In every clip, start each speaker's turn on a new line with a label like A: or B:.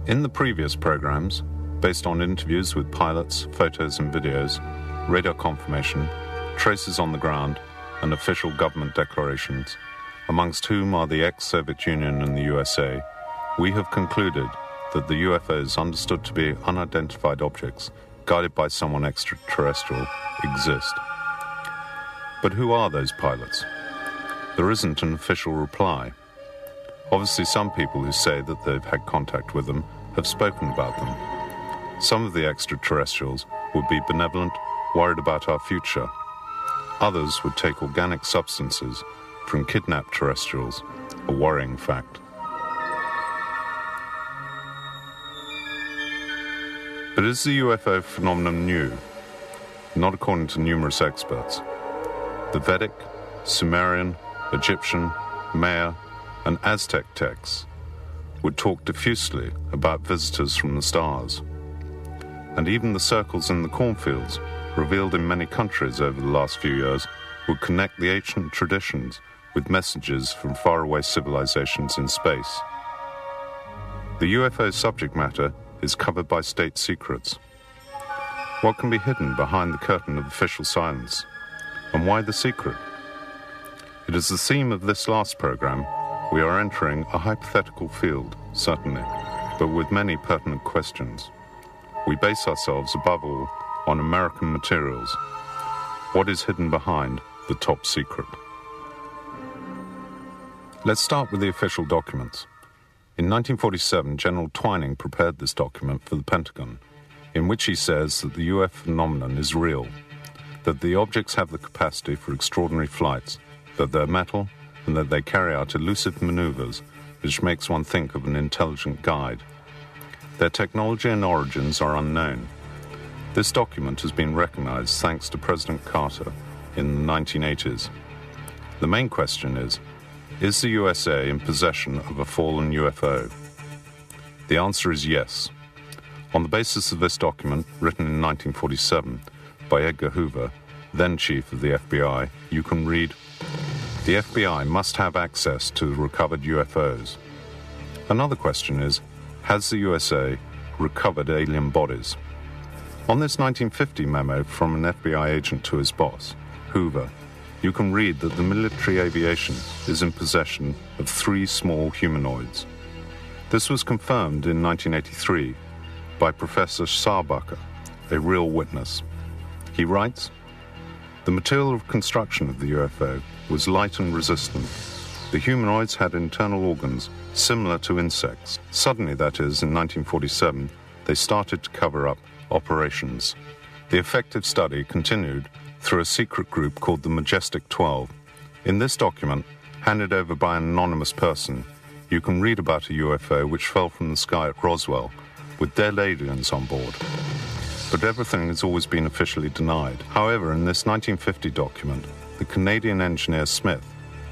A: In the previous programs, based on interviews with pilots, photos and videos, radar confirmation, traces on the ground, and official government declarations, amongst whom are the ex-Soviet Union and the USA, we have concluded that the UFOs understood to be unidentified objects guided by someone extraterrestrial exist. But who are those pilots? There isn't an official reply. Obviously, some people who say that they've had contact with them have spoken about them. Some of the extraterrestrials would be benevolent, worried about our future. Others would take organic substances from kidnapped terrestrials, a worrying fact. But is the UFO phenomenon new? Not according to numerous experts. The Vedic, Sumerian, Egyptian, Maya, and Aztec texts would talk diffusely about visitors from the stars. And even the circles in the cornfields, revealed in many countries over the last few years, would connect the ancient traditions with messages from faraway civilizations in space. The UFO subject matter is covered by state secrets. What can be hidden behind the curtain of official silence? And why the secret? It is the theme of this last program. We are entering a hypothetical field, certainly, but with many pertinent questions. We base ourselves above all on American materials. What is hidden behind the top secret? Let's start with the official documents. In 1947, General Twining prepared this document for the Pentagon, in which he says that the UFO phenomenon is real, that the objects have the capacity for extraordinary flights, that they're metal, and that they carry out elusive maneuvers which makes one think of an intelligent guide. Their technology and origins are unknown. This document has been recognized thanks to President Carter in the 1980s. The main question is the USA in possession of a fallen UFO? The answer is yes. On the basis of this document, written in 1947 by Edgar Hoover, then chief of the FBI, you can read, "The FBI must have access to the recovered UFOs." Another question is, has the USA recovered alien bodies? On this 1950 memo from an FBI agent to his boss, Hoover, you can read that the military aviation is in possession of 3 small humanoids. This was confirmed in 1983 by Professor Sarbacher, a real witness. He writes, "The material of construction of the UFO was light and resistant. The humanoids had internal organs similar to insects. Suddenly, that is, in 1947, they started to cover up operations. The effective study continued through a secret group called the Majestic 12. In this document, handed over by an anonymous person, you can read about a UFO which fell from the sky at Roswell, with dead aliens on board. But everything has always been officially denied. However, in this 1950 document, the Canadian engineer Smith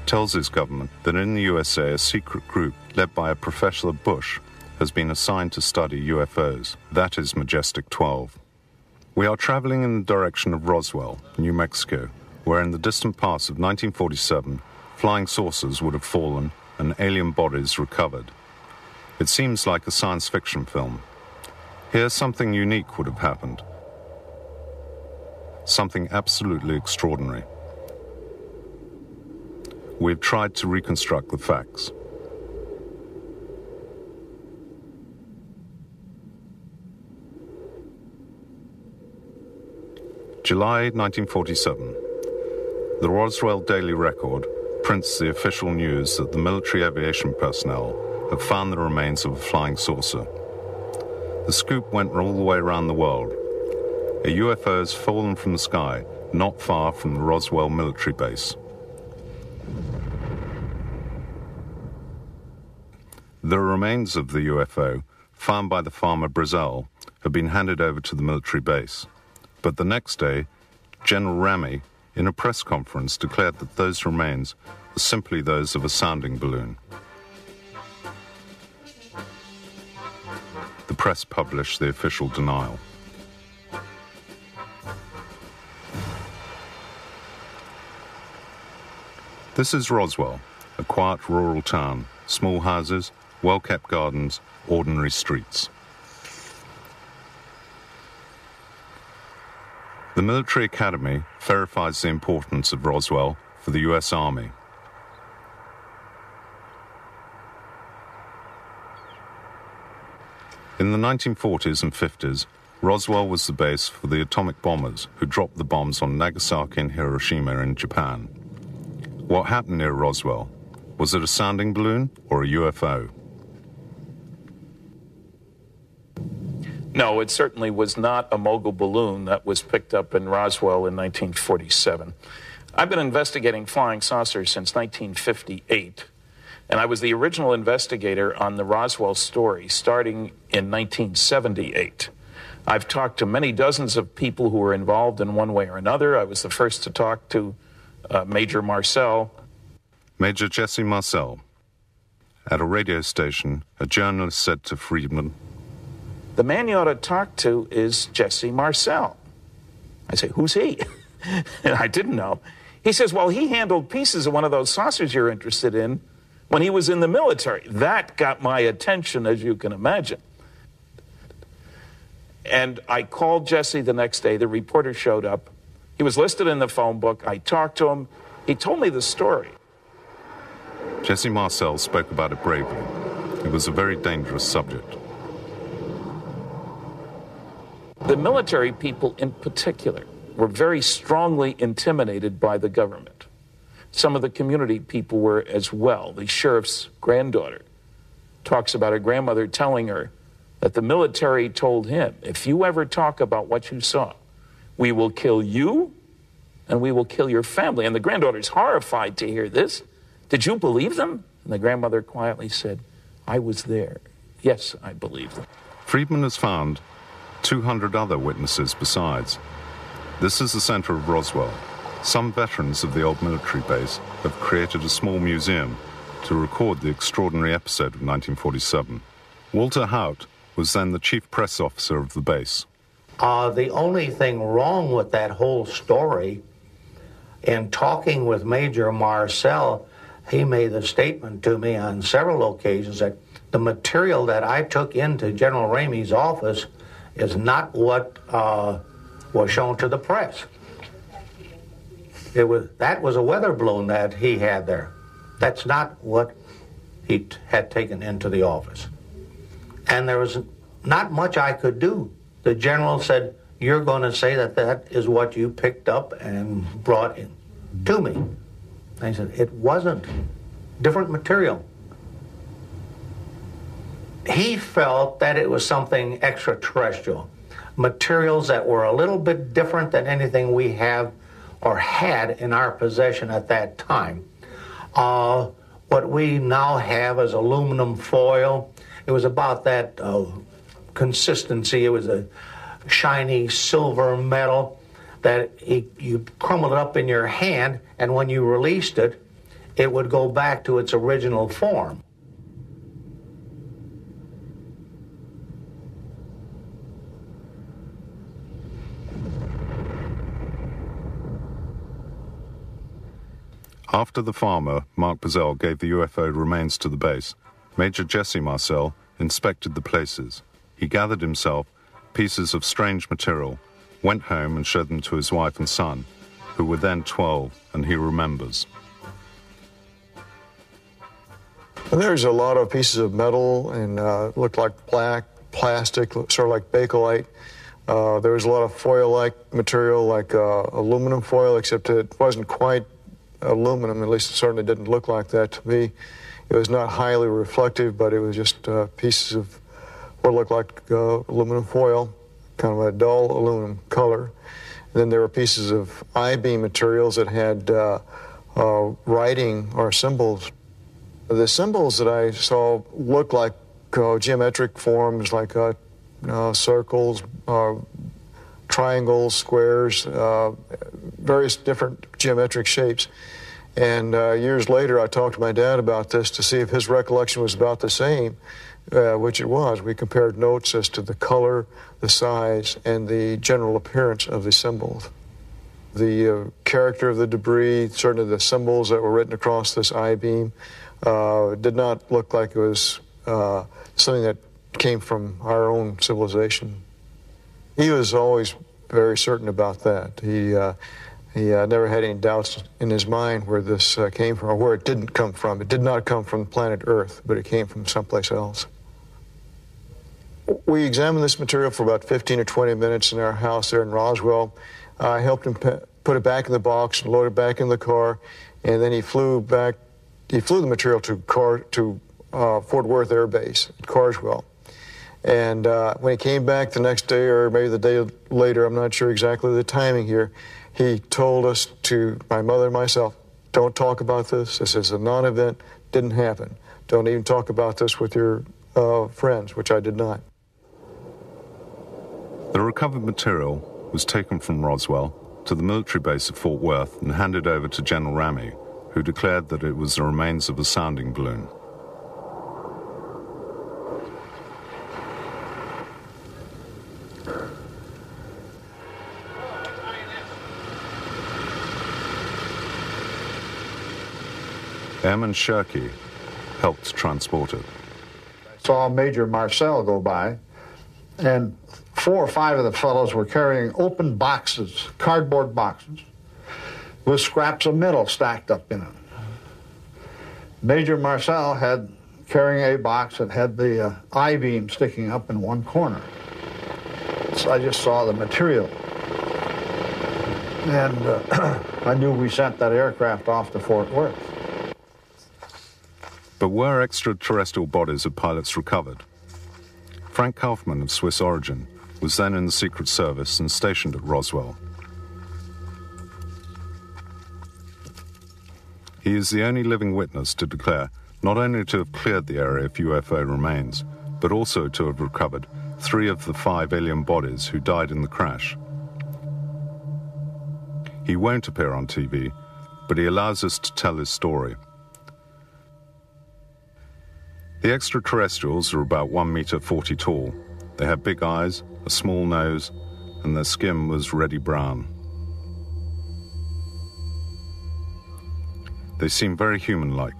A: tells his government that in the USA a secret group led by a Professor Bush has been assigned to study UFOs. That is Majestic 12. We are traveling in the direction of Roswell, New Mexico, where in the distant past of 1947, flying saucers would have fallen and alien bodies recovered. It seems like a science fiction film. Here something unique would have happened. Something absolutely extraordinary. We've tried to reconstruct the facts. July 1947. The Roswell Daily Record prints the official news that the military aviation personnel have found the remains of a flying saucer. The scoop went all the way around the world. A UFO has fallen from the sky not far from the Roswell military base. The remains of the UFO, found by the farmer Brazel, have been handed over to the military base. But the next day, General Ramy, in a press conference, declared that those remains are simply those of a sounding balloon. The press published the official denial. This is Roswell, a quiet rural town, small houses, well-kept gardens, ordinary streets. The military academy verifies the importance of Roswell for the U.S. Army. In the 1940s and 50s, Roswell was the base for the atomic bombers who dropped the bombs on Nagasaki and Hiroshima in Japan. What happened near Roswell? Was it a sounding balloon or a UFO?
B: No, it certainly was not a mogul balloon that was picked up in Roswell in 1947. I've been investigating flying saucers since 1958, and I was the original investigator on the Roswell story starting in 1978. I've talked to many dozens of people who were involved in one way or another. I was the first to talk to Major Marcel.
A: Major Jesse Marcel. At a radio station, a journalist said to Friedman,
B: "The man you ought to talk to is Jesse Marcel." I say, "Who's he?" And I didn't know. He says, "Well, he handled pieces of one of those saucers you're interested in when he was in the military." That got my attention, as you can imagine. And I called Jesse the next day. The reporter showed up. He was listed in the phone book. I talked to him. He told me the story.
A: Jesse Marcel spoke about it bravely. It was a very dangerous subject.
B: The military people in particular were very strongly intimidated by the government. Some of the community people were as well. The sheriff's granddaughter talks about her grandmother telling her that the military told him, "If you ever talk about what you saw, we will kill you and we will kill your family." And the granddaughter's horrified to hear this. "Did you believe them?" And the grandmother quietly said, "I was there. Yes, I believed them."
A: Friedman has found 200 other witnesses besides. This is the center of Roswell. Some veterans of the old military base have created a small museum to record the extraordinary episode of 1947. Walter Haut was then the chief press officer of the base.
C: The only thing wrong with that whole story, in talking with Major Marcel, he made the statement to me on several occasions that the material that I took into General Ramey's office is not what was shown to the press. That was a weather balloon that he had there. That's not what he had taken into the office. And there was not much I could do. The general said, "You're going to say that that is what you picked up and brought in to me." And I said, "It wasn't. Different material." He felt that it was something extraterrestrial, materials that were a little bit different than anything we have or had in our possession at that time. What we now have is aluminum foil. It was about that consistency. It was a shiny silver metal that you crumbled it up in your hand, and when you released it, it would go back to its original form.
A: After the farmer, Mark Bazell, gave the UFO remains to the base, Major Jesse Marcel inspected the places. He gathered himself pieces of strange material, went home and showed them to his wife and son, who were then 12, and he remembers.
D: There's a lot of pieces of metal and looked like black plastic, sort of like bakelite. There was a lot of foil-like material, like aluminum foil, except it wasn't quite aluminum. At least it certainly didn't look like that to me. It was not highly reflective, but it was just pieces of what looked like aluminum foil, kind of a dull aluminum color. And then there were pieces of I-beam materials that had writing or symbols. The symbols that I saw looked like geometric forms, like circles, triangles, squares, various different geometric shapes. And years later, I talked to my dad about this to see if his recollection was about the same, which it was. We compared notes as to the color, the size, and the general appearance of the symbols. the character of the debris, certainly the symbols that were written across this I-beam, did not look like it was something that came from our own civilization. He was always very certain about that. He never had any doubts in his mind where this came from or where it didn't come from. It did not come from planet Earth, but it came from someplace else. We examined this material for about 15 or 20 minutes in our house there in Roswell. I helped him put it back in the box and load it back in the car, and then he flew the material to Fort Worth Air Base at Carswell. And when he came back the next day, or maybe the day later, I'm not sure exactly the timing here, he told us, to my mother and myself, don't talk about this. This is a non-event, didn't happen. Don't even talk about this with your friends, which I did not.
A: The recovered material was taken from Roswell to the military base at Fort Worth and handed over to General Ramey, who declared that it was the remains of a sounding balloon. Airman Shirky helped transport it.
E: I saw Major Marcel go by, and 4 or 5 of the fellows were carrying open boxes, cardboard boxes, with scraps of metal stacked up in it. Major Marcel had carrying a box that had the I-beam sticking up in one corner. So I just saw the material. And I knew we sent that aircraft off to Fort Worth.
A: But were extraterrestrial bodies of pilots recovered? Frank Kaufman, of Swiss origin, was then in the Secret Service and stationed at Roswell. He is the only living witness to declare not only to have cleared the area of UFO remains, but also to have recovered 3 of the 5 alien bodies who died in the crash. He won't appear on TV, but he allows us to tell his story. The extraterrestrials are about 1.40 meters tall. They had big eyes, a small nose, and their skin was reddy brown. They seem very human-like.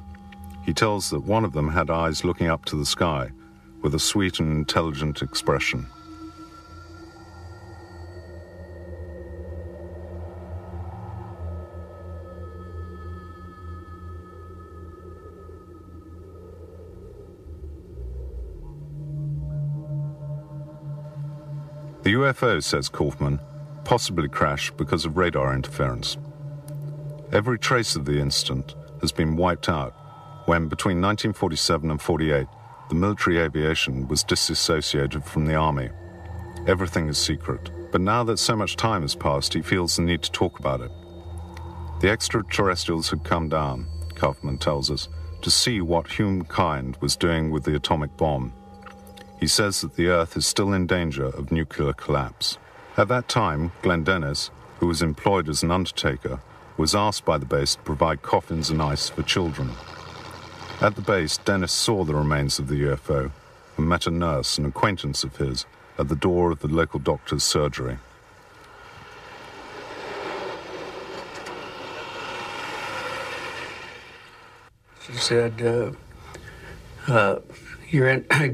A: He tells that one of them had eyes looking up to the sky with a sweet and intelligent expression. The UFO, says Kaufman, possibly crashed because of radar interference. Every trace of the incident has been wiped out when, between 1947 and 48, the military aviation was disassociated from the army. Everything is secret. But now that so much time has passed, he feels the need to talk about it. The extraterrestrials had come down, Kaufman tells us, to see what humankind was doing with the atomic bomb. He says that the Earth is still in danger of nuclear collapse. At that time, Glenn Dennis, who was employed as an undertaker, was asked by the base to provide coffins and ice for children. At the base, Dennis saw the remains of the UFO and met a nurse, an acquaintance of his, at the door of the local doctor's surgery.
F: She said,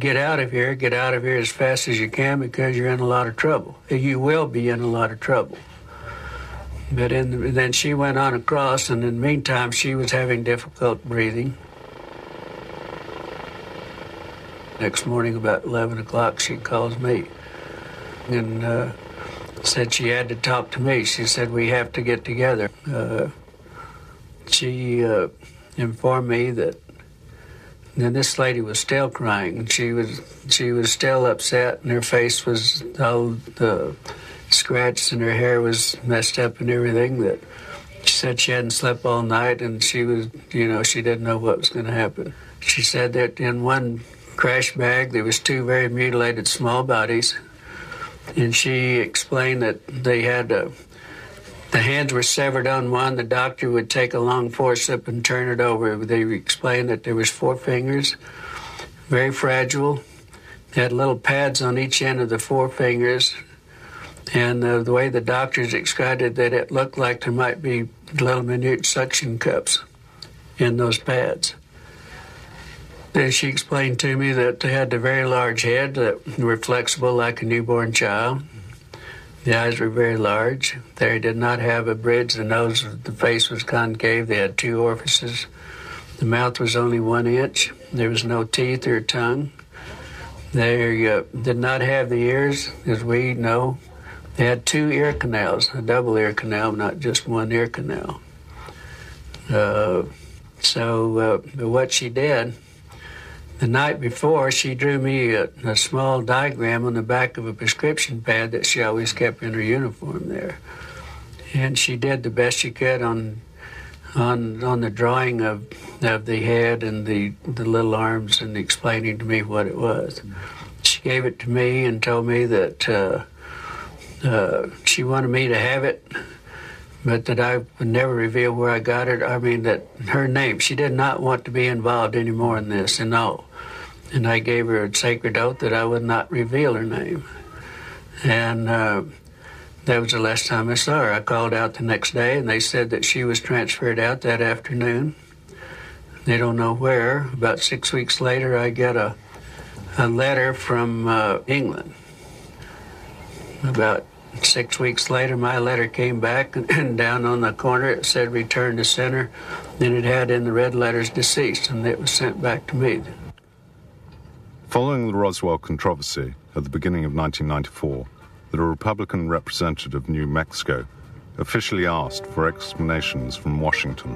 F: get out of here as fast as you can because you're in a lot of trouble. You will be in a lot of trouble. But then she went on across, and in the meantime, she was having difficult breathing. Next morning, about 11 o'clock, she calls me and said she had to talk to me. She said, we have to get together. She informed me that and this lady was still crying. She was still upset, and her face was all scratched, and her hair was messed up and everything. That she said she hadn't slept all night, and she was, she didn't know what was going to happen. She said that in one crash bag there was 2 very mutilated small bodies, and she explained that they had the hands were severed on one. The doctor would take a long forceps and turn it over. They explained that there was 4 fingers, very fragile. They had little pads on each end of the 4 fingers. And the way the doctors described it, that it looked like there might be little minute suction cups in those pads. Then she explained to me that they had a very large head that were flexible like a newborn child. The eyes were very large. They did not have a bridge. The nose, the face was concave. They had 2 orifices. The mouth was only 1 inch. There was no teeth or tongue. They did not have the ears, as we know. They had 2 ear canals, a double ear canal, not just 1 ear canal. So what she did, the night before, she drew me a small diagram on the back of a prescription pad that she always kept in her uniform there. And she did the best she could on the drawing of the head and the little arms and explaining to me what it was. She gave it to me and told me that she wanted me to have it, but that I would never reveal where I got it. I mean, that her name, she did not want to be involved anymore in this and all. And I gave her a sacred oath that I would not reveal her name. And that was the last time I saw her. I called out the next day, and they said that she was transferred out that afternoon. They don't know where. About 6 weeks later, I get a letter from England. About 6 weeks later, my letter came back, and down on the corner it said return to center. Then it had in the red letters deceased, and it was sent back to me.
A: Following the Roswell controversy at the beginning of 1994, the Republican representative of New Mexico officially asked for explanations from Washington.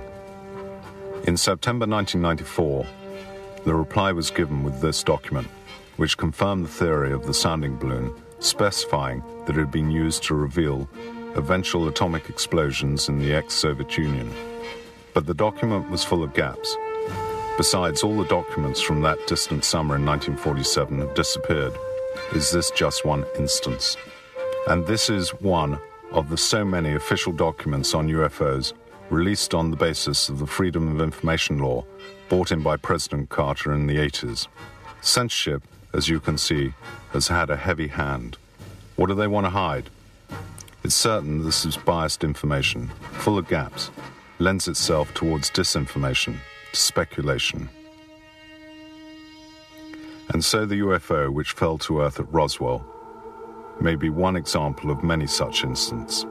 A: In September 1994, the reply was given with this document, which confirmed the theory of the sounding balloon, specifying that it had been used to reveal eventual atomic explosions in the ex-Soviet Union. But the document was full of gaps. Besides, all the documents from that distant summer in 1947 have disappeared. Is this just one instance? And this is one of the so many official documents on UFOs released on the basis of the Freedom of Information Law brought in by President Carter in the 80s. Censorship, as you can see, has had a heavy hand. What do they want to hide? It's certain this is biased information, full of gaps, lends itself towards disinformation, speculation. And so the UFO which fell to Earth at Roswell may be one example of many such incidents,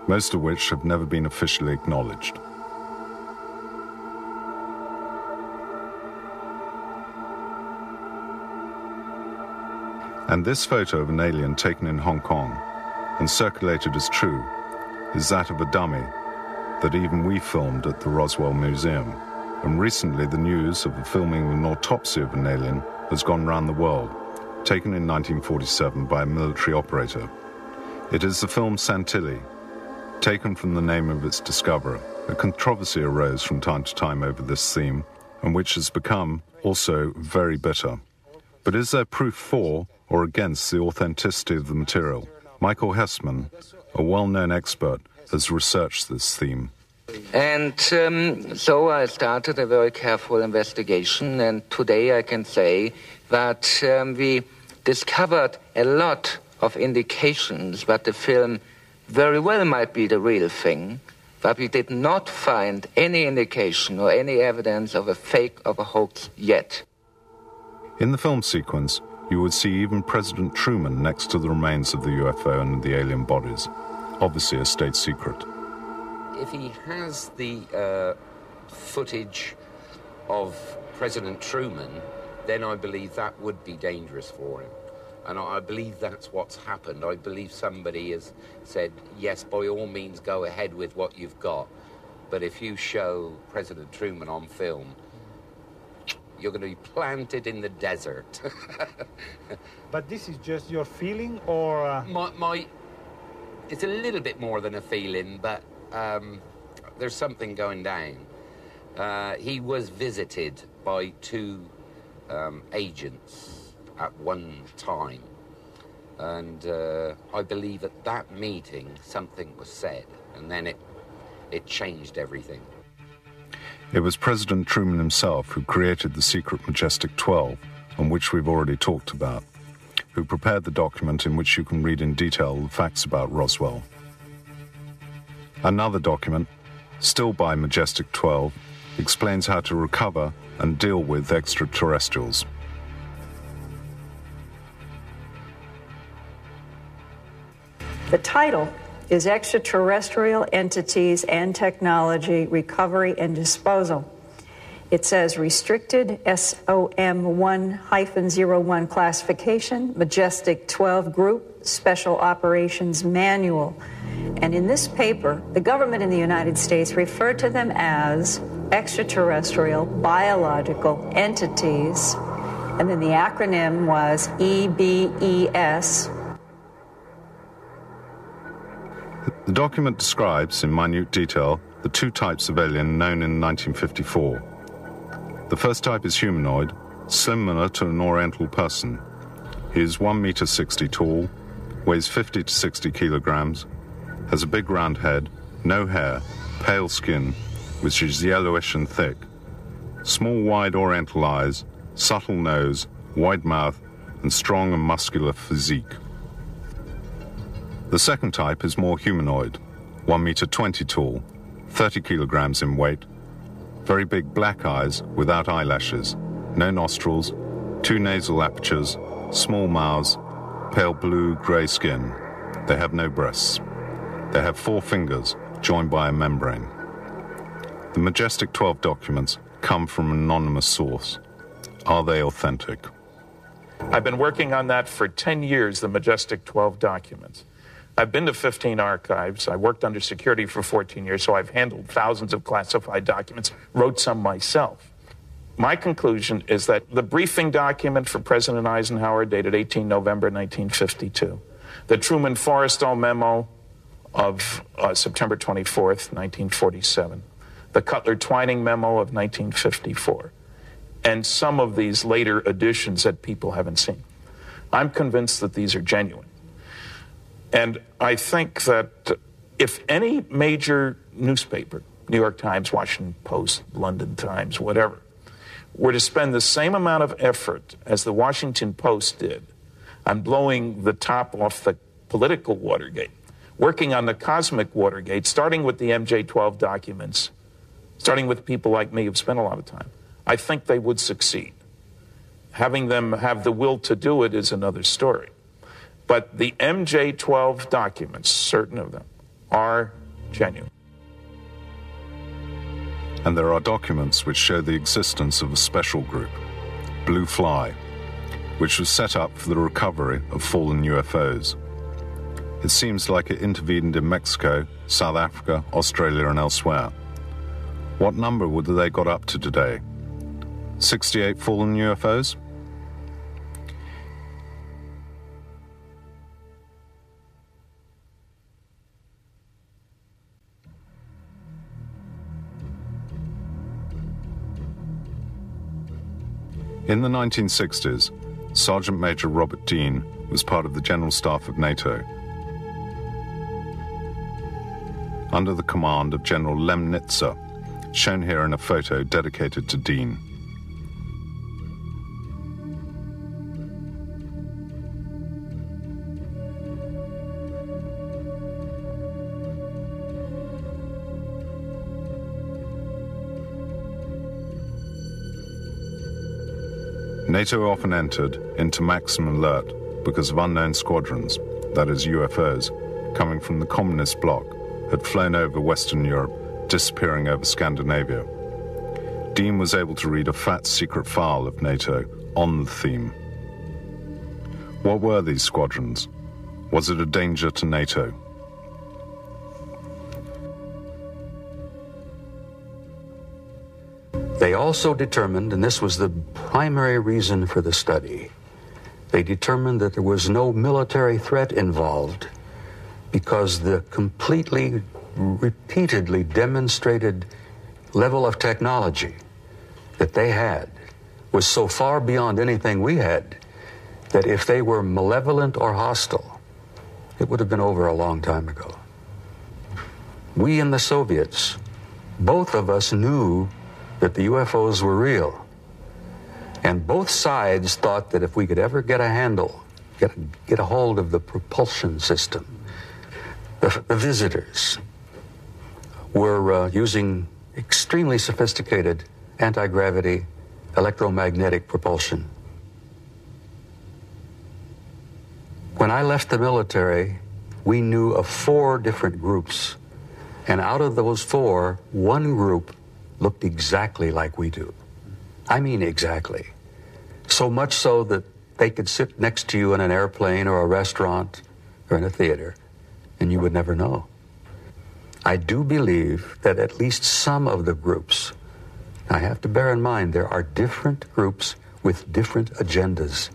A: most of which have never been officially acknowledged. And this photo of an alien taken in Hong Kong and circulated as true is that of a dummy that even we filmed at the Roswell Museum. And recently the news of the filming of an autopsy of an alien has gone round the world, taken in 1947 by a military operator. It is the film Santilli, taken from the name of its discoverer. A controversy arose from time to time over this theme, and which has become also very bitter. But is there proof for or against the authenticity of the material? Michael Hessman, a well-known expert, has researched this theme.
G: And so I started a very careful investigation, and today I can say that we discovered a lot of indications that the film very well might be the real thing, but we did not find any indication or any evidence of a fake, of a hoax yet.
A: In the film sequence, you would see even President Truman next to the remains of the UFO and the alien bodies, obviously a state secret.
H: If he has the footage of President Truman, then I believe that would be dangerous for him. And I believe that's what's happened. I believe somebody has said, yes, by all means, go ahead with what you've got. But if you show President Truman on film, you're going to be planted in the desert.
I: But this is just your feeling, or...?
H: It's a little bit more than a feeling, but there's something going down. He was visited by 2 agents at one time. And I believe at that meeting something was said, and then it changed everything.
A: It was President Truman himself who created the secret Majestic 12, on which we've already talked about, who prepared the document in which you can read in detail the facts about Roswell. Another document, still by Majestic 12, explains how to recover and deal with extraterrestrials.
J: The title is Extraterrestrial Entities and Technology Recovery and Disposal. It says Restricted SOM1-01 Classification, Majestic 12 Group, Special Operations Manual. And in this paper, the government in the United States referred to them as extraterrestrial biological entities. And then the acronym was EBES.
A: The document describes in minute detail the two types of alien known in 1954. The first type is humanoid, similar to an Oriental person. He is 1 meter 60 tall, weighs 50 to 60 kilograms, has a big round head, no hair, pale skin, which is yellowish and thick, small wide Oriental eyes, subtle nose, wide mouth, and strong and muscular physique. The second type is more humanoid, 1 meter 20 tall, 30 kilograms in weight, very big black eyes without eyelashes, no nostrils, 2 nasal apertures, small mouths, pale blue-grey skin. They have no breasts. They have 4 fingers joined by a membrane. The Majestic 12 documents come from an anonymous source. Are they authentic?
B: I've been working on that for 10 years, the Majestic 12 documents. I've been to 15 archives. I worked under security for 14 years, so I've handled thousands of classified documents, wrote some myself. My conclusion is that the briefing document for President Eisenhower dated 18 November 1952, the Truman-Forrestal memo of September 24th, 1947, the Cutler-Twining memo of 1954, and some of these later additions that people haven't seen. I'm convinced that these are genuine. And I think that if any major newspaper, New York Times, Washington Post, London Times, whatever, were to spend the same amount of effort as the Washington Post did on blowing the top off the political Watergate, working on the cosmic Watergate, starting with the MJ-12 documents, starting with people like me who've spent a lot of time, I think they would succeed. Having them have the will to do it is another story. But the MJ-12 documents, certain of them, are genuine.
A: And there are documents which show the existence of a special group, Blue Fly, which was set up for the recovery of fallen UFOs. It seems like it intervened in Mexico, South Africa, Australia, and elsewhere. What number would they got up to today? 68 fallen UFOs? In the 1960s, Sergeant Major Robert Dean was part of the General Staff of NATO. Under the command of General Lemnitzer, shown here in a photo dedicated to Dean. NATO often entered into maximum alert because of unknown squadrons, that is UFOs, coming from the communist bloc, had flown over Western Europe, disappearing over Scandinavia. Dean was able to read a fat secret file of NATO on the theme. What were these squadrons? Was it a danger to NATO?
K: They also determined, and this was the primary reason for the study, they determined that there was no military threat involved because the completely, repeatedly demonstrated level of technology that they had was so far beyond anything we had that if they were malevolent or hostile, it would have been over a long time ago. We and the Soviets, both of us knew that the UFOs were real. And both sides thought that if we could ever get a handle get a hold of the propulsion system. The visitors were using extremely sophisticated anti-gravity electromagnetic propulsion. When I left the military, we knew of 4 different groups, and out of those 4, one group looked exactly like we do. I mean exactly. So much so that they could sit next to you in an airplane or a restaurant or in a theater, and you would never know. I do believe that at least some of the groups, I have to bear in mind there are different groups with different agendas,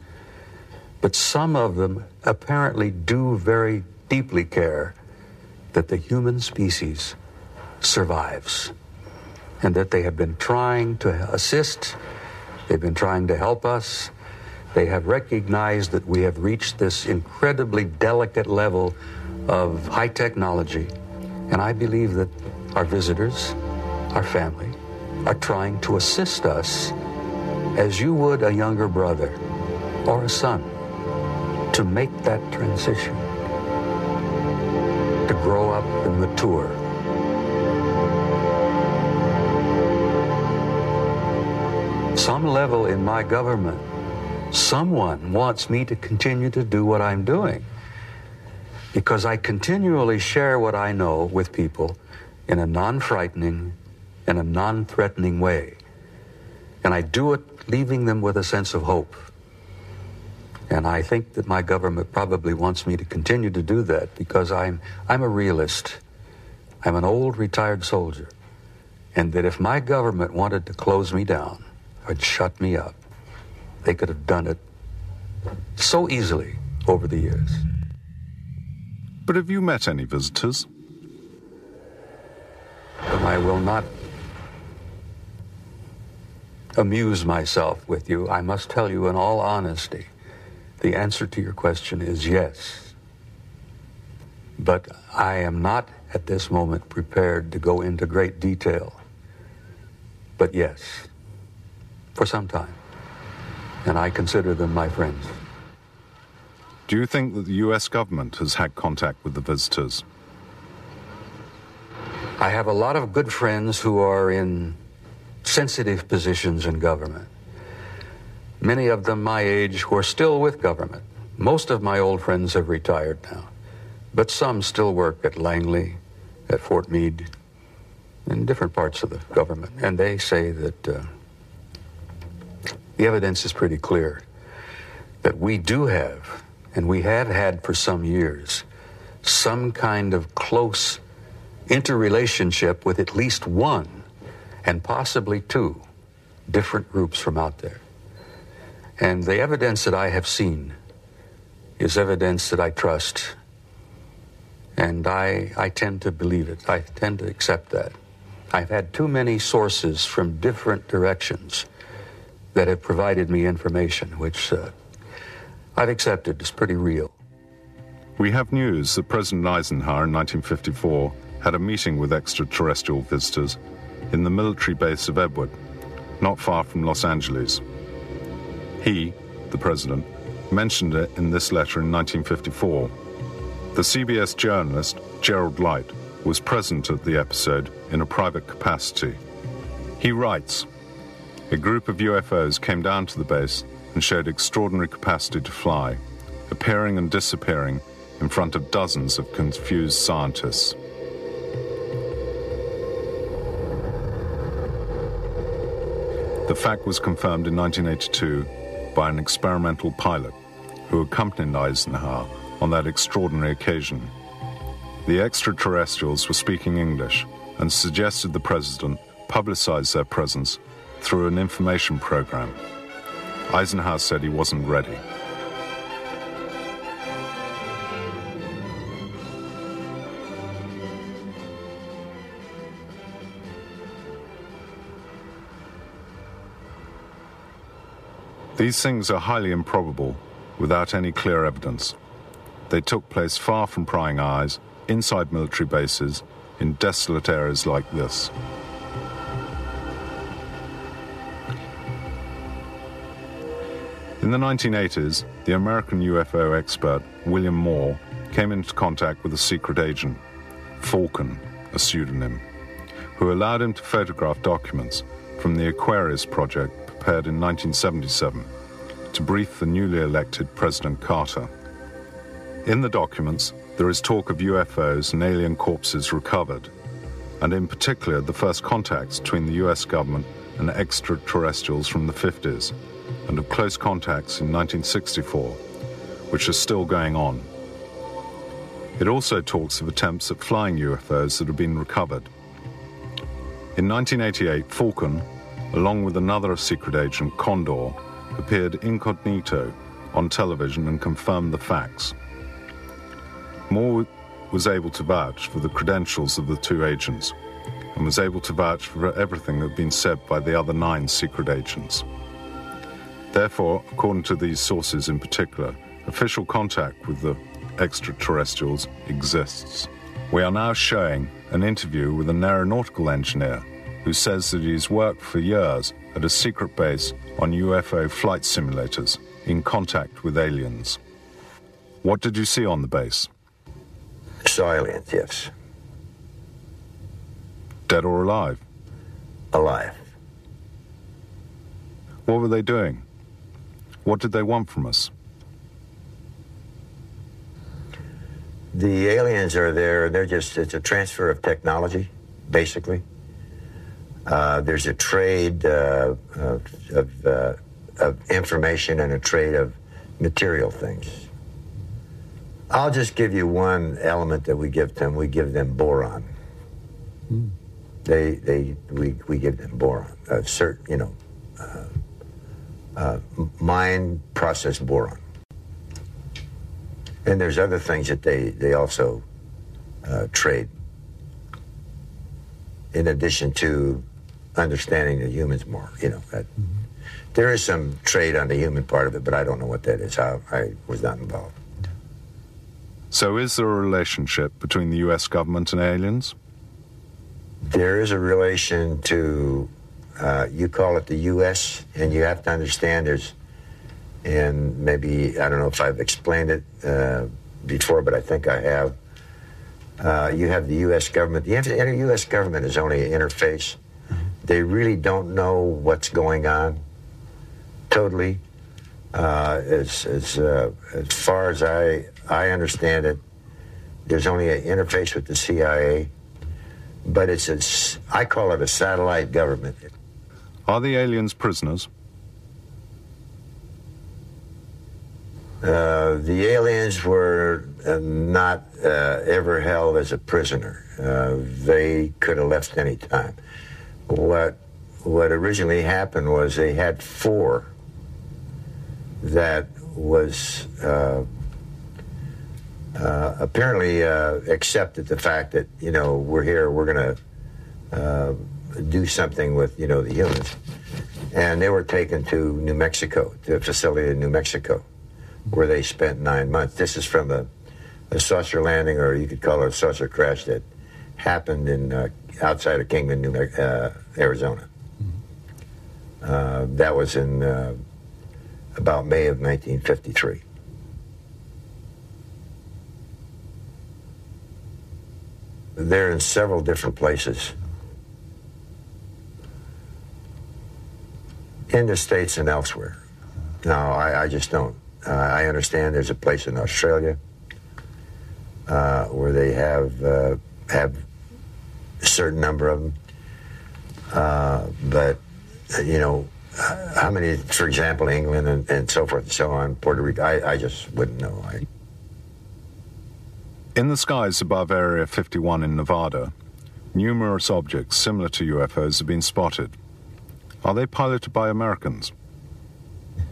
K: but some of them apparently do very deeply care that the human species survives and that they have been trying to assist, they've been trying to help us. They have recognized that we have reached this incredibly delicate level of high technology, and I believe that our visitors, our family, are trying to assist us as you would a younger brother or a son to make that transition, to grow up and mature. Some level in my government, someone wants me to continue to do what I'm doing because I continually share what I know with people in a non-frightening and a non-threatening way. And I do it leaving them with a sense of hope. And I think that my government probably wants me to continue to do that because I'm a realist. I'm an old retired soldier. And that if my government wanted to close me down or shut me up, they could have done it so easily over the years.
A: But have you met any visitors?
K: I will not amuse myself with you. I must tell you in all honesty, the answer to your question is yes. But I am not at this moment prepared to go into great detail. But yes, for some time. And I consider them my friends.
A: Do you think that the U.S. government has had contact with the visitors?
K: I have a lot of good friends who are in sensitive positions in government. Many of them my age who are still with government. Most of my old friends have retired now, but some still work at Langley, at Fort Meade, in different parts of the government. And they say that the evidence is pretty clear that we do have, and we have had for some years, some kind of close interrelationship with at least one, and possibly 2, different groups from out there. And the evidence that I have seen is evidence that I trust. And I tend to believe it. I tend to accept that. I've had too many sources from different directions that have provided me information, which I've accepted as pretty real.
A: We have news that President Eisenhower in 1954 had a meeting with extraterrestrial visitors in the military base of Edward, not far from Los Angeles. He, the president, mentioned it in this letter in 1954. The CBS journalist, Gerald Light, was present at the episode in a private capacity. He writes, "A group of UFOs came down to the base and showed extraordinary capacity to fly, appearing and disappearing in front of dozens of confused scientists." The fact was confirmed in 1982 by an experimental pilot who accompanied Eisenhower on that extraordinary occasion. The extraterrestrials were speaking English and suggested the president publicize their presence through an information program. Eisenhower said he wasn't ready. These things are highly improbable without any clear evidence. They took place far from prying eyes, inside military bases, in desolate areas like this. In the 1980s, the American UFO expert William Moore came into contact with a secret agent, Falcon, a pseudonym, who allowed him to photograph documents from the Aquarius project prepared in 1977 to brief the newly elected President Carter. In the documents, there is talk of UFOs and alien corpses recovered, and in particular the first contacts between the US government and extraterrestrials from the 50s, and of close contacts in 1964, which are still going on. It also talks of attempts at flying UFOs that have been recovered. In 1988, Falcon, along with another secret agent, Condor, appeared incognito on television and confirmed the facts. Moore was able to vouch for the credentials of the two agents and was able to vouch for everything that had been said by the other 9 secret agents. Therefore, according to these sources in particular, official contact with the extraterrestrials exists. We are now showing an interview with an aeronautical engineer who says that he's worked for years at a secret base on UFO flight simulators in contact with aliens. What did you see on the base?
L: Saw aliens, yes.
A: Dead or alive?
L: Alive.
A: What were they doing? What did they want from us?
L: The aliens are there, it's a transfer of technology, basically. There's a trade of information and a trade of material things. I'll just give you one element that we give them. We give them boron. We give them boron, mind process boron. And there's other things that they also trade, in addition to understanding the humans more. There is some trade on the human part of it, but I don't know what that is. I was not involved.
A: So is there a relationship between the U.S. government and aliens?
L: There is a relation to, you call it the U.S., and you have to understand and maybe, I don't know if I've explained it before, but I think I have. You have the U.S. government. The U.S. government is only an interface. They really don't know what's going on, totally. As far as I understand it, there's only an interface with the CIA, but I call it a satellite government.
A: Are the aliens prisoners?
L: The aliens were not ever held as a prisoner. They could have left any time. What originally happened was they had 4 that was apparently accepted the fact that, we're here, we're going to do something with, the humans. And they were taken to New Mexico, to a facility in New Mexico, where they spent 9 months. This is from a saucer landing, or you could call it a saucer crash, that happened in outside of Kingman, Arizona. That was in about May of 1953. They're in several different places in the States and elsewhere. No, I just don't. I understand there's a place in Australia where they have a certain number of them. But, how many, for example, England and so forth and so on, Puerto Rico, I just wouldn't know.
A: In the skies above Area 51 in Nevada, numerous objects similar to UFOs have been spotted. Are they piloted by Americans?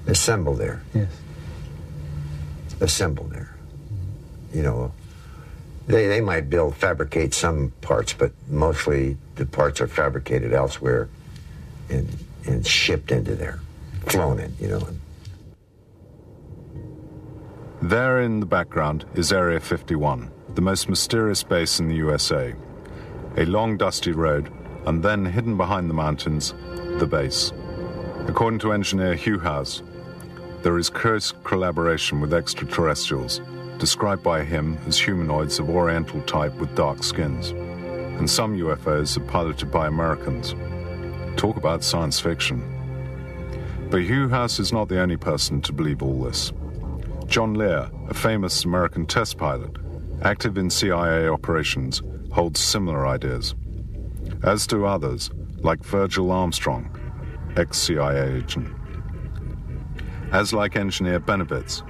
L: Assembled there.
M: Yes.
L: Assembled there. They might fabricate some parts, but mostly the parts are fabricated elsewhere and shipped into there, flown in,
A: There in the background is Area 51, the most mysterious base in the USA. A long, dusty road, and then hidden behind the mountains, the base. According to engineer Hugh House, there is close collaboration with extraterrestrials, described by him as humanoids of Oriental type with dark skins. And some UFOs are piloted by Americans. Talk about science fiction. But Hugh House is not the only person to believe all this. John Lear, a famous American test pilot, active in CIA operations, holds similar ideas, as do others like Virgil Armstrong, ex-CIA agent. As like engineer Benovitz,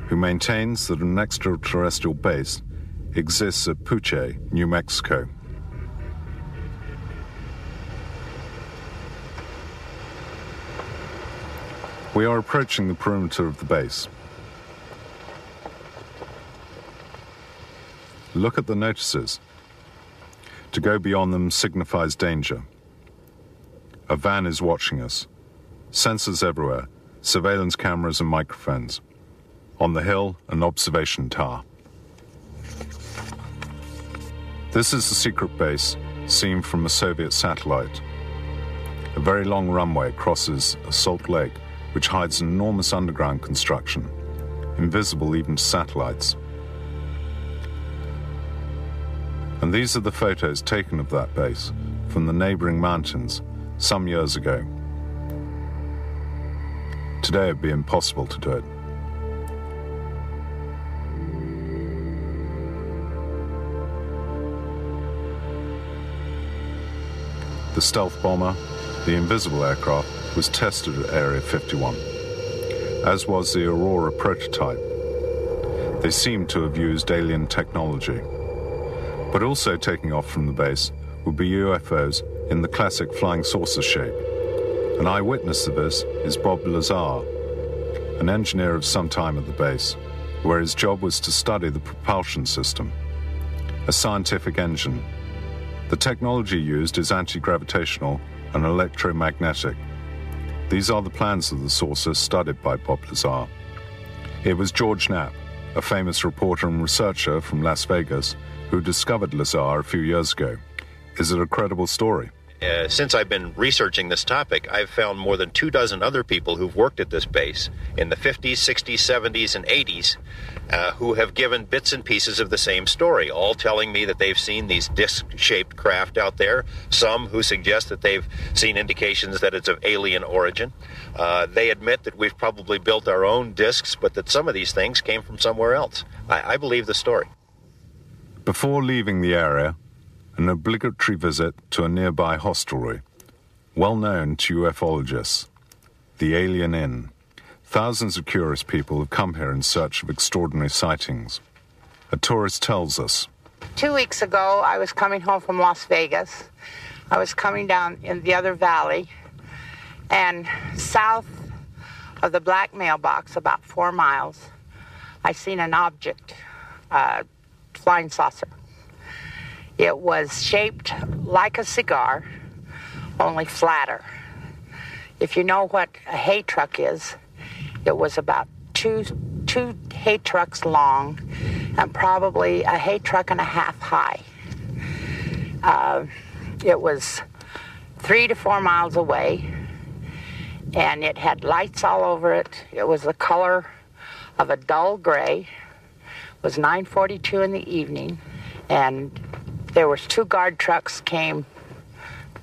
A: who maintains that an extraterrestrial base exists at Puche, New Mexico. We are approaching the perimeter of the base. Look at the notices. To go beyond them signifies danger. A van is watching us. Sensors everywhere, surveillance cameras and microphones. On the hill, an observation tower. This is the secret base, seen from a Soviet satellite. A very long runway crosses a salt lake, which hides an enormous underground construction, invisible even to satellites. And these are the photos taken of that base from the neighboring mountains some years ago. Today it'd be impossible to do it. The stealth bomber, the invisible aircraft, was tested at Area 51, as was the Aurora prototype. They seemed to have used alien technology. But also taking off from the base would be UFOs in the classic flying saucer shape. An eyewitness of this is Bob Lazar, an engineer of some time at the base, where his job was to study the propulsion system, a scientific engine. The technology used is anti-gravitational and electromagnetic. These are the plans of the saucer studied by Bob Lazar. It was George Knapp, a famous reporter and researcher from Las Vegas, who discovered Lazar a few years ago. Is it a credible story?
M: Since I've been researching this topic, I've found more than 24 other people who've worked at this base in the 50s, 60s, 70s, and 80s who have given bits and pieces of the same story, all telling me that they've seen these disc-shaped craft out there, some who suggest that they've seen indications that it's of alien origin. They admit that we've probably built our own discs, but that some of these things came from somewhere else. I believe the story.
A: Before leaving the area, an obligatory visit to a nearby hostelry, well known to ufologists, the Alien Inn. Thousands of curious people have come here in search of extraordinary sightings. A tourist tells us.
N: 2 weeks ago, I was coming home from Las Vegas. I was coming down in the other valley, and south of the black mailbox, about 4 miles, I seen an object, flying saucer. It was shaped like a cigar, only flatter. If you know what a hay truck is, it was about two hay trucks long and probably a hay truck and a half high. It was 3 to 4 miles away, and it had lights all over it. It was the color of a dull gray. It was 9:42 in the evening, and there was 2 guard trucks came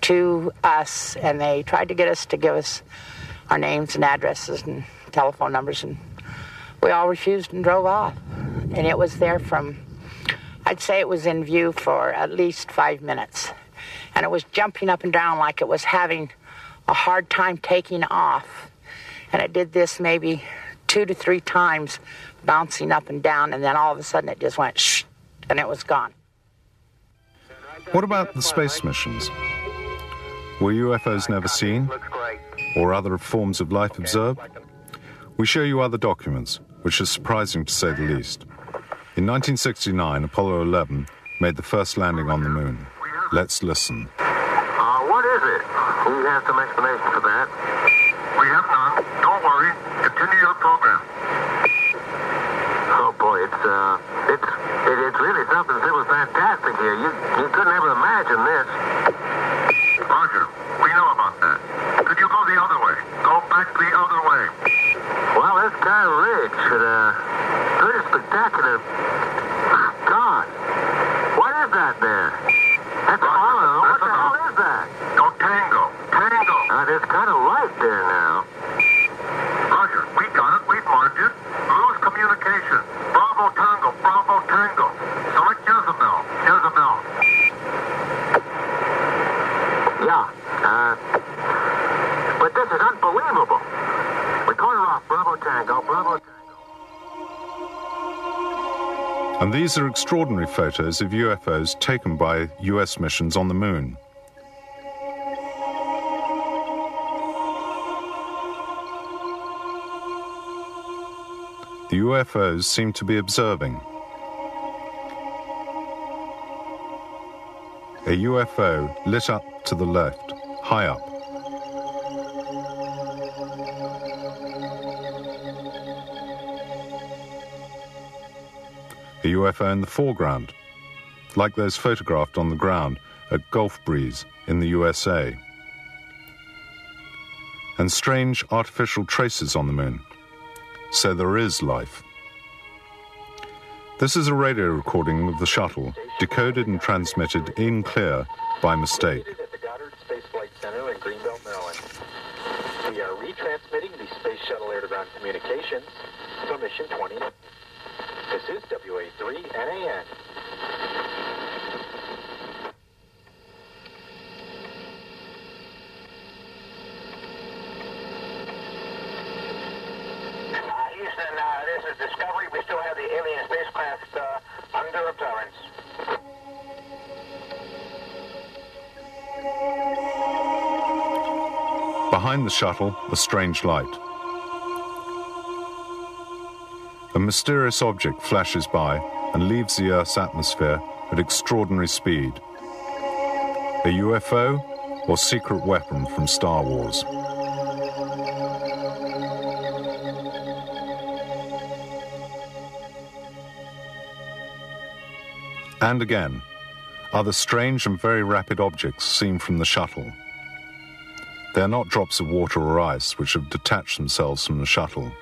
N: to us, and they tried to get us to give us our names and addresses and telephone numbers, and we all refused and drove off. And it was there from, I'd say it was in view for at least 5 minutes. And it was jumping up and down like it was having a hard time taking off. And it did this maybe 2 to 3 times, bouncing up and down, and then all of a sudden it just went shh, and it was gone.
A: What about the space missions? Were UFOs never seen? Or other forms of life observed? We show you other documents, which is surprising to say the least. In 1969, Apollo 11 made the first landing on the moon. Let's listen.
O: What is it? We have some explanation for that. We have none. Don't worry. Continue your program. Oh boy, it's really something. It was fantastic here. You couldn't ever imagine this. Roger, we know about that. Could you go the other way? Go back the other way. Well, this It's kind of light there now. Roger, we got it. We've marked it. Lose communication. Bravo Tango, Bravo Tango. Select Jezebel. Jezebel. Yeah. But this is unbelievable. We call her off. Bravo Tango, Bravo Tango.
A: And these are extraordinary photos of UFOs taken by US missions on the moon. The UFOs seem to be observing. A UFO lit up to the left, high up. A UFO in the foreground, like those photographed on the ground at Gulf Breeze in the USA. And strange artificial traces on the moon. So there is life. This is a radio recording of the shuttle, decoded and transmitted in clear by mistake.
P: At the Goddard Space Flight Center in Greenbelt, Maryland. We are retransmitting the Space Shuttle air-to-ground communications from Mission 20. This is WA3 NAN.
O: Houston, this is Discovery. We still have the alien spacecraft under observance.
A: Behind the shuttle, a strange light. A mysterious object flashes by and leaves the Earth's atmosphere at extraordinary speed. A UFO or secret weapon from Star Wars? And again, other strange and very rapid objects seen from the shuttle. They are not drops of water or ice which have detached themselves from the shuttle.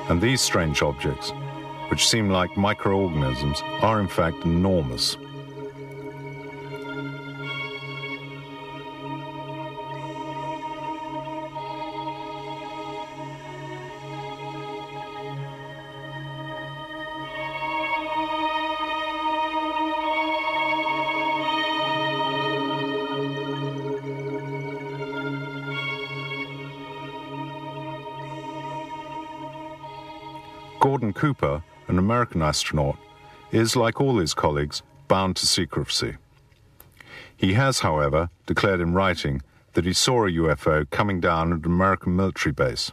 A: And these strange objects, which seem like microorganisms, are in fact enormous. Gordon Cooper, an American astronaut, is, like all his colleagues, bound to secrecy. He has, however, declared in writing that he saw a UFO coming down at an American military base.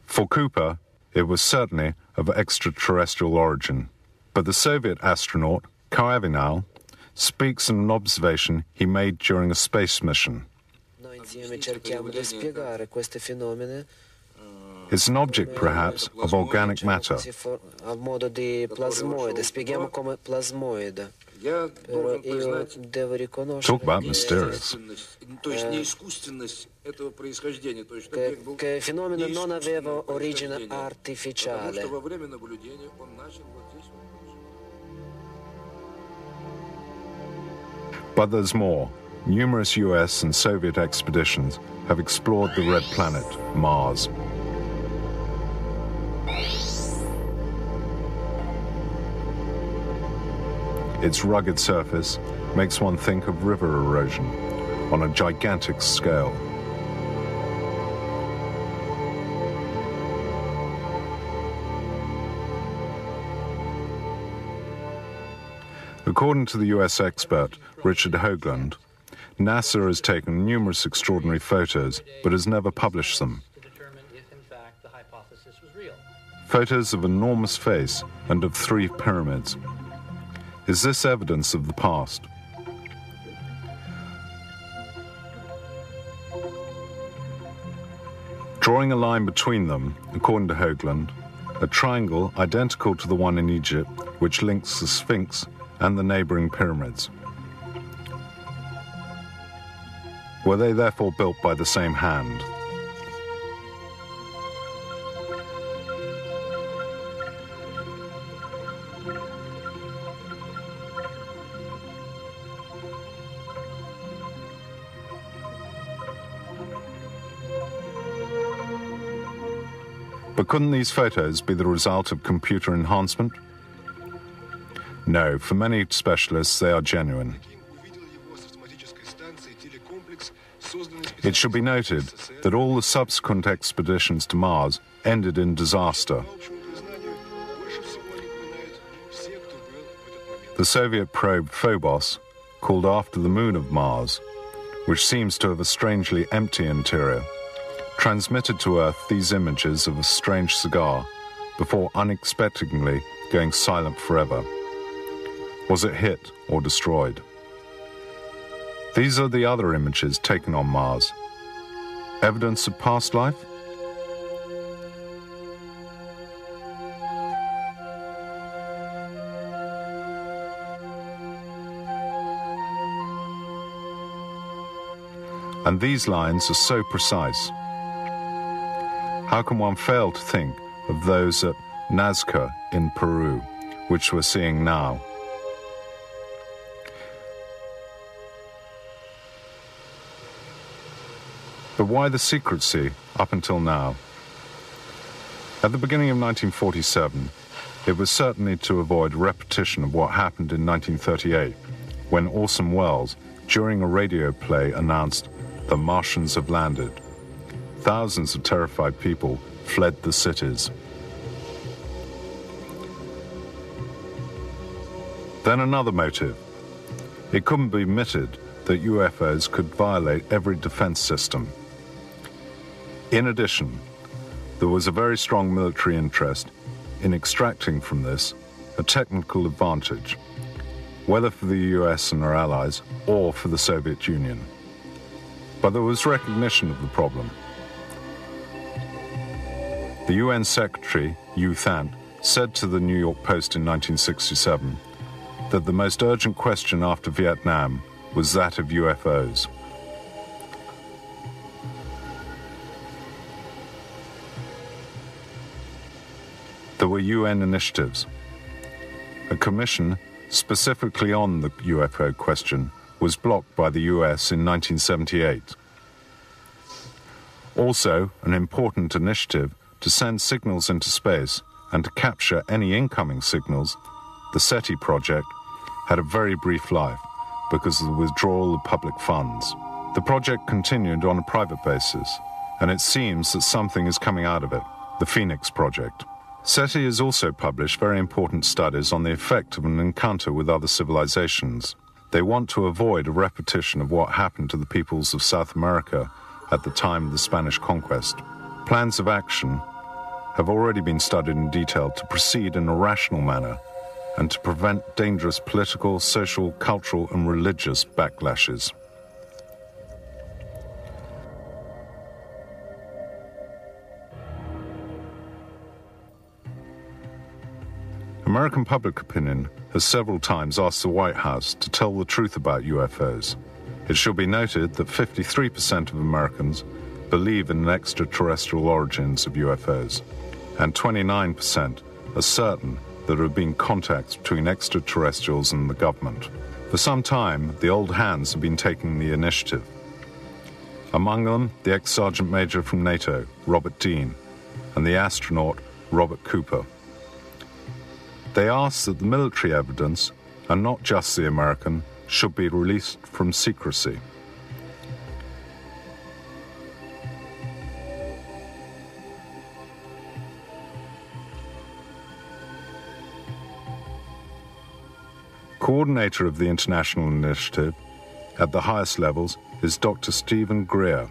A: For Cooper, it was certainly of extraterrestrial origin, but the Soviet astronaut, Koavinal, speaks of an observation he made during a space mission. It's an object, perhaps, of organic matter. Talk about mysterious. But there's more. Numerous US and Soviet expeditions have explored the red planet, Mars. Its rugged surface makes one think of river erosion on a gigantic scale. According to the US expert Richard Hoagland, NASA has taken numerous extraordinary photos but has never published them. Photos of an enormous face and of 3 pyramids. Is this evidence of the past? Drawing a line between them, according to Hoagland, a triangle identical to the one in Egypt, which links the Sphinx and the neighboring pyramids. Were they therefore built by the same hand? But couldn't these photos be the result of computer enhancement? No, for many specialists they are genuine. It should be noted that all the subsequent expeditions to Mars ended in disaster. The Soviet probe Phobos, called after the moon of Mars, which seems to have a strangely empty interior, transmitted to Earth these images of a strange cigar before unexpectedly going silent forever. Was it hit or destroyed? These are the other images taken on Mars. Evidence of past life? And these lines are so precise. How can one fail to think of those at Nazca in Peru, which we're seeing now? But why the secrecy up until now? At the beginning of 1947, it was certainly to avoid repetition of what happened in 1938, when Orson Welles, during a radio play, announced, "The Martians have landed." Thousands of terrified people fled the cities. Then another motive. It couldn't be admitted that UFOs could violate every defense system. In addition, there was a very strong military interest in extracting from this a technical advantage, whether for the US and our allies or for the Soviet Union. But there was recognition of the problem. The UN Secretary, U Thant, said to the New York Post in 1967 that the most urgent question after Vietnam was that of UFOs. There were UN initiatives. A commission specifically on the UFO question was blocked by the US in 1978. Also, an important initiative to send signals into space and to capture any incoming signals, the SETI project, had a very brief life because of the withdrawal of public funds. The project continued on a private basis, and it seems that something is coming out of it, the Phoenix Project. SETI has also published very important studies on the effect of an encounter with other civilizations. They want to avoid a repetition of what happened to the peoples of South America at the time of the Spanish conquest. Plans of action have already been studied in detail to proceed in a rational manner and to prevent dangerous political, social, cultural, and religious backlashes. American public opinion has several times asked the White House to tell the truth about UFOs. It should be noted that 53% of Americans believe in the extraterrestrial origins of UFOs, and 29% are certain that there have been contacts between extraterrestrials and the government. For some time, the old hands have been taking the initiative. Among them, the ex-sergeant major from NATO, Robert Dean, and the astronaut, Robert Cooper. They ask that the military evidence, and not just the American, should be released from secrecy. Coordinator of the international initiative at the highest levels is Dr. Stephen Greer.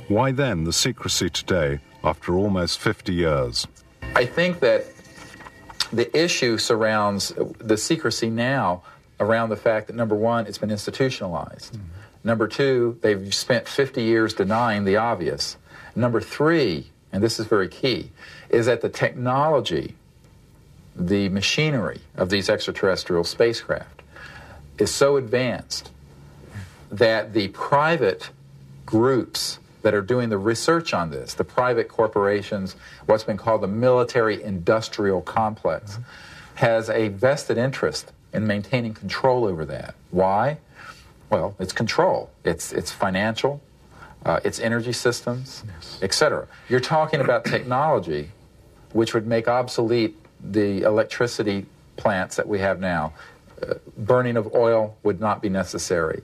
A: Why then the secrecy today after almost 50 years?
Q: I think that the issue surrounds the secrecy now around the fact that, number one, it's been institutionalized. Number two, they've spent 50 years denying the obvious. Number three, and this is very key, is that the technology, the machinery of these extraterrestrial spacecraft is so advanced that the private groups that are doing the research on this, the private corporations, what's been called the military-industrial complex, has a vested interest in maintaining control over that. Why? Well, it's control. It's financial, it's energy systems, etc. You're talking about technology which would make obsolete the electricity plants that we have now. Burning of oil would not be necessary.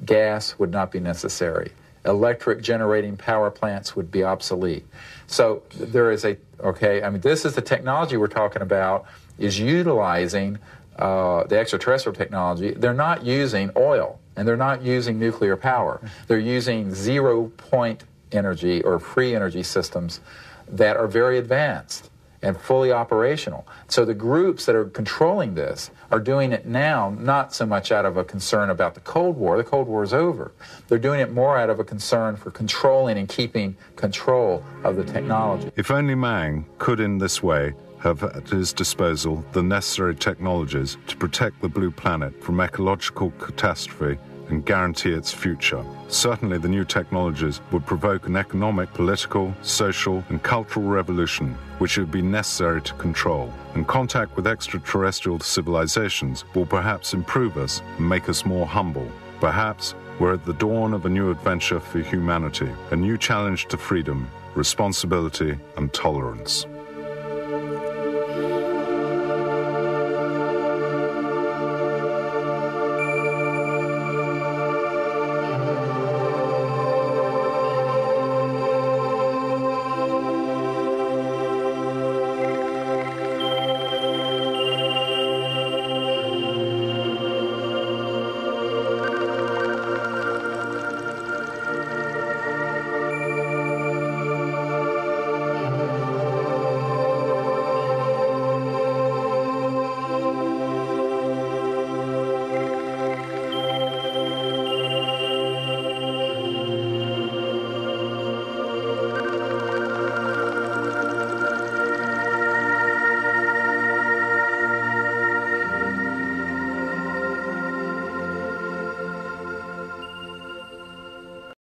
Q: Gas would not be necessary. Electric generating power plants would be obsolete. So there is this is the technology we're talking about, is utilizing the extraterrestrial technology. They're not using oil, and they're not using nuclear power. They're using zero-point energy or free energy systems that are very advanced and fully operational. So the groups that are controlling this are doing it now not so much out of a concern about the Cold War. The Cold War is over. They're doing it more out of a concern for controlling and keeping control of the technology.
A: If only Mang could in this way have at his disposal the necessary technologies to protect the blue planet from ecological catastrophe and guarantee its future. Certainly the new technologies would provoke an economic, political, social and cultural revolution which would be necessary to control. And contact with extraterrestrial civilizations will perhaps improve us and make us more humble. Perhaps we're at the dawn of a new adventure for humanity, a new challenge to freedom, responsibility and tolerance.